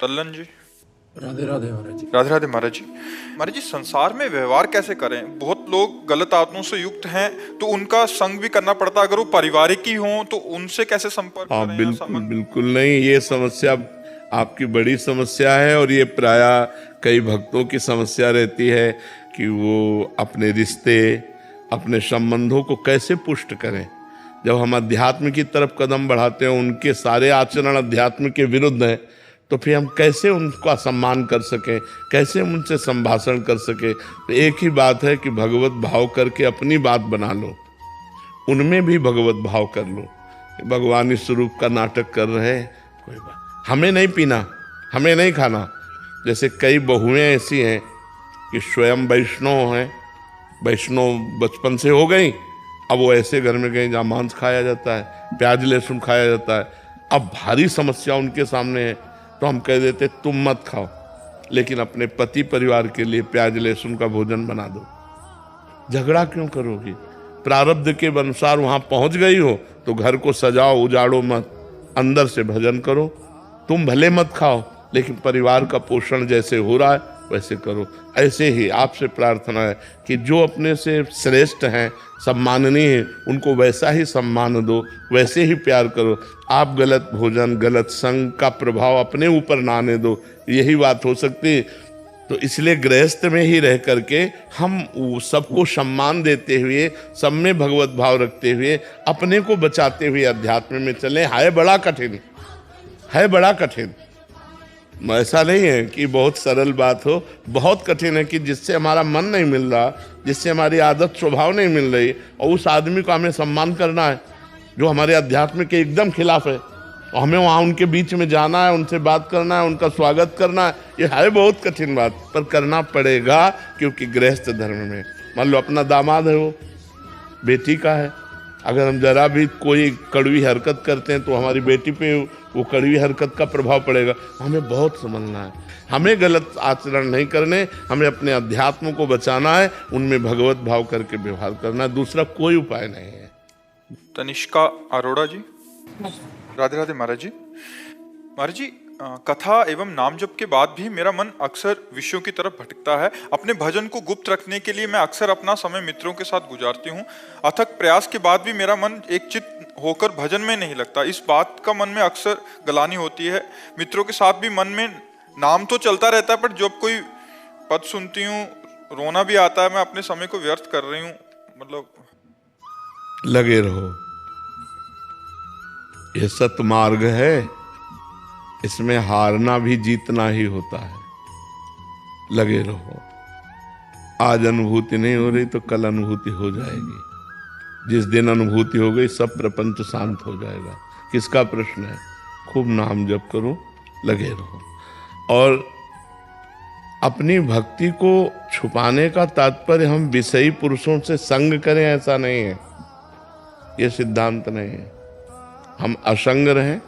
तल्लन जी। राधे राधे महाराज जी। राधे राधे महाराज जी। महाराज जी, संसार में व्यवहार कैसे करें? बहुत लोग गलत आदतों से युक्त हैं, तो उनका संग भी करना पड़ता है। अगर वो पारिवारिक ही हों तो उनसे कैसे संपर्क हाँ, करें? बिल्कुल बिल्कुल नहीं, ये समस्या आपकी बड़ी समस्या है और ये प्रायः कई भक्तों की समस्या रहती है कि वो अपने रिश्ते, अपने संबंधों को कैसे पुष्ट करें। जब हम अध्यात्म की तरफ कदम बढ़ाते हैं, उनके सारे आचरण अध्यात्म के विरुद्ध हैं, तो फिर हम कैसे उनका सम्मान कर सकें, कैसे उनसे संभाषण कर सकें। तो एक ही बात है कि भगवत भाव करके अपनी बात बना लो, उनमें भी भगवत भाव कर लो। भगवानी स्वरूप का नाटक कर रहे हैं, कोई बात, हमें नहीं पीना, हमें नहीं खाना। जैसे कई बहुएं ऐसी हैं कि स्वयं वैष्णव हैं, वैष्णव बचपन से हो गई, अब वो ऐसे घर में गए जहाँ मांस खाया जाता है, प्याज लहसुन खाया जाता है। अब भारी समस्या उनके सामने है, तो हम कह देते तुम मत खाओ, लेकिन अपने पति परिवार के लिए प्याज लहसुन का भोजन बना दो। झगड़ा क्यों करोगी? प्रारब्ध के अनुसार वहां पहुंच गई हो तो घर को सजाओ, उजाड़ो मत, अंदर से भजन करो। तुम भले मत खाओ, लेकिन परिवार का पोषण जैसे हो रहा है वैसे करो। ऐसे ही आपसे प्रार्थना है कि जो अपने से श्रेष्ठ हैं, सम्माननीय हैं, उनको वैसा ही सम्मान दो, वैसे ही प्यार करो। आप गलत भोजन, गलत संग का प्रभाव अपने ऊपर ना आने दो, यही बात हो सकती है। तो इसलिए गृहस्थ में ही रह करके हम सबको सम्मान देते हुए, सब में भगवत भाव रखते हुए, अपने को बचाते हुए अध्यात्म में चलें। है बड़ा कठिन, है बड़ा कठिन। ऐसा नहीं है कि बहुत सरल बात हो, बहुत कठिन है कि जिससे हमारा मन नहीं मिल रहा, जिससे हमारी आदत स्वभाव नहीं मिल रही, और उस आदमी को हमें सम्मान करना है जो हमारे अध्यात्म के एकदम खिलाफ है, और हमें वहाँ उनके बीच में जाना है, उनसे बात करना है, उनका स्वागत करना है। ये है बहुत कठिन बात, पर करना पड़ेगा, क्योंकि गृहस्थ धर्म में मान लो अपना दामाद है, वो बेटी का है, अगर हम जरा भी कोई कड़वी हरकत करते हैं तो हमारी बेटी पे वो कड़वी हरकत का प्रभाव पड़ेगा। हमें बहुत समझना है, हमें गलत आचरण नहीं करने, हमें अपने अध्यात्म को बचाना है, उनमें भगवत भाव करके व्यवहार करना है, दूसरा कोई उपाय नहीं है। तनिष्का अरोड़ा जी। राधे राधे महाराज जी। महाराज जी, कथा एवं नाम जप के बाद भी मेरा मन अक्सर विषयों की तरफ भटकता है। अपने भजन को गुप्त रखने के लिए मैं अक्सर अपना समय मित्रों के साथ गुजारती हूँ। अथक प्रयास के बाद भी मेरा मन एक चित्त होकर भजन में नहीं लगता। इस बात का मन में अक्सर गलानी होती है। मित्रों के साथ भी मन में नाम तो चलता रहता है, पर जब कोई पद सुनती हूँ रोना भी आता है। मैं अपने समय को व्यर्थ कर रही हूँ। मतलब लगे रहो, ये सतमार्ग है, इसमें हारना भी जीतना ही होता है। लगे रहो। आज अनुभूति नहीं हो रही तो कल अनुभूति हो जाएगी। जिस दिन अनुभूति हो गई सब प्रपंच शांत हो जाएगा। किसका प्रश्न है? खूब नाम जप करो, लगे रहो। और अपनी भक्ति को छुपाने का तात्पर्य हम विषयी पुरुषों से संग करें ऐसा नहीं है, यह सिद्धांत नहीं है। हम असंग रहें,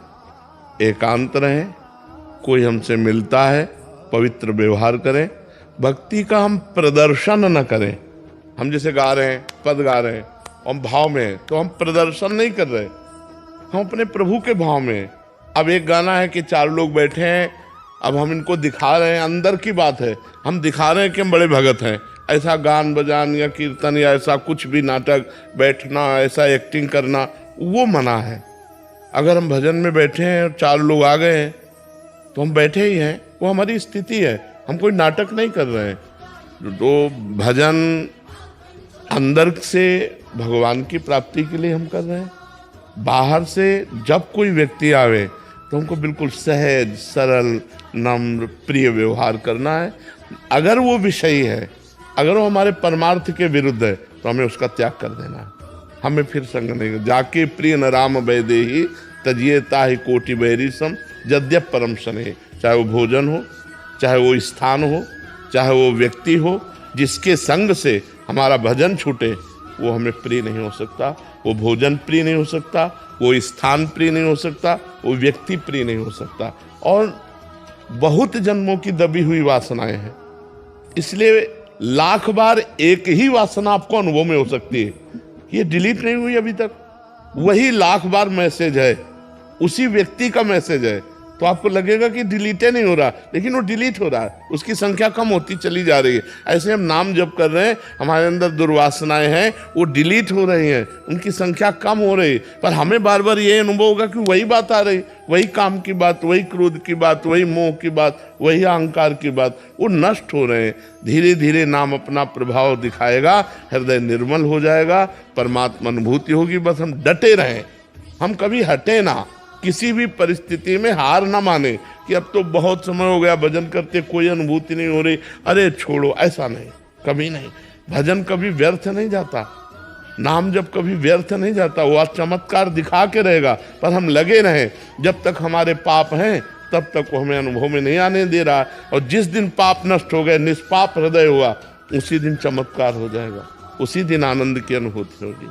एकांत रहें, कोई हमसे मिलता है पवित्र व्यवहार करें। भक्ति का हम प्रदर्शन न करें। हम जैसे गा रहे हैं, पद गा रहे हैं, हम भाव में हैं, तो हम प्रदर्शन नहीं कर रहे, हम अपने प्रभु के भाव में हैं। अब एक गाना है कि 4 लोग बैठे हैं, अब हम इनको दिखा रहे हैं, अंदर की बात है, हम दिखा रहे हैं कि हम बड़े भगत हैं। ऐसा गान बजान या कीर्तन या ऐसा कुछ भी नाटक, बैठना, ऐसा एक्टिंग करना, वो मना है। अगर हम भजन में बैठे हैं और 4 लोग आ गए हैं तो हम बैठे ही हैं, वो हमारी स्थिति है, हम कोई नाटक नहीं कर रहे हैं। तो भजन अंदर से भगवान की प्राप्ति के लिए हम कर रहे हैं। बाहर से जब कोई व्यक्ति आवे तो हमको बिल्कुल सहज, सरल, नम्र, प्रिय व्यवहार करना है। अगर वो विषयी है, अगर वो हमारे परमार्थ के विरुद्ध है, तो हमें उसका त्याग कर देना है। हमें फिर संग नहीं। जाके प्रिय न राम वैदेही तजिए ताहि कोटि बैरी सम यद्यप परम शनि। चाहे वो भोजन हो, चाहे वो स्थान हो, चाहे वो व्यक्ति हो, जिसके संग से हमारा भजन छूटे वो हमें प्रिय नहीं हो सकता। वो भोजन प्रिय नहीं हो सकता, वो स्थान प्रिय नहीं हो सकता, वो व्यक्ति प्रिय नहीं हो सकता। और बहुत जन्मों की दबी हुई वासनाएं हैं, इसलिए लाख बार एक ही वासना आपको अनुभव में हो सकती है, ये डिलीट नहीं हुई अभी तक। वही लाख बार मैसेज है, उसी व्यक्ति का मैसेज है, तो आपको लगेगा कि डिलीट नहीं हो रहा, लेकिन वो डिलीट हो रहा है, उसकी संख्या कम होती चली जा रही है। ऐसे हम नाम जप कर रहे हैं, हमारे अंदर दुर्वासनाएं हैं, वो डिलीट हो रही हैं, उनकी संख्या कम हो रही, पर हमें बार बार ये अनुभव होगा कि वही बात आ रही, वही काम की बात, वही क्रोध की बात, वही मोह की बात, वही अहंकार की बात, वो नष्ट हो रहे हैं। धीरे धीरे नाम अपना प्रभाव दिखाएगा, हृदय निर्मल हो जाएगा, परमात्मा अनुभूति होगी। बस हम डटे रहें, हम कभी हटे ना, किसी भी परिस्थिति में हार ना माने कि अब तो बहुत समय हो गया भजन करते, कोई अनुभूति नहीं हो रही, अरे छोड़ो, ऐसा नहीं, कभी नहीं। भजन कभी व्यर्थ नहीं जाता, नाम जब कभी व्यर्थ नहीं जाता, वो आज चमत्कार दिखा के रहेगा, पर हम लगे रहें। जब तक हमारे पाप हैं तब तक वो हमें अनुभव में नहीं आने दे रहा, और जिस दिन पाप नष्ट हो गए, निष्पाप हृदय हुआ, उसी दिन चमत्कार हो जाएगा, उसी दिन आनंद की अनुभूति होगी।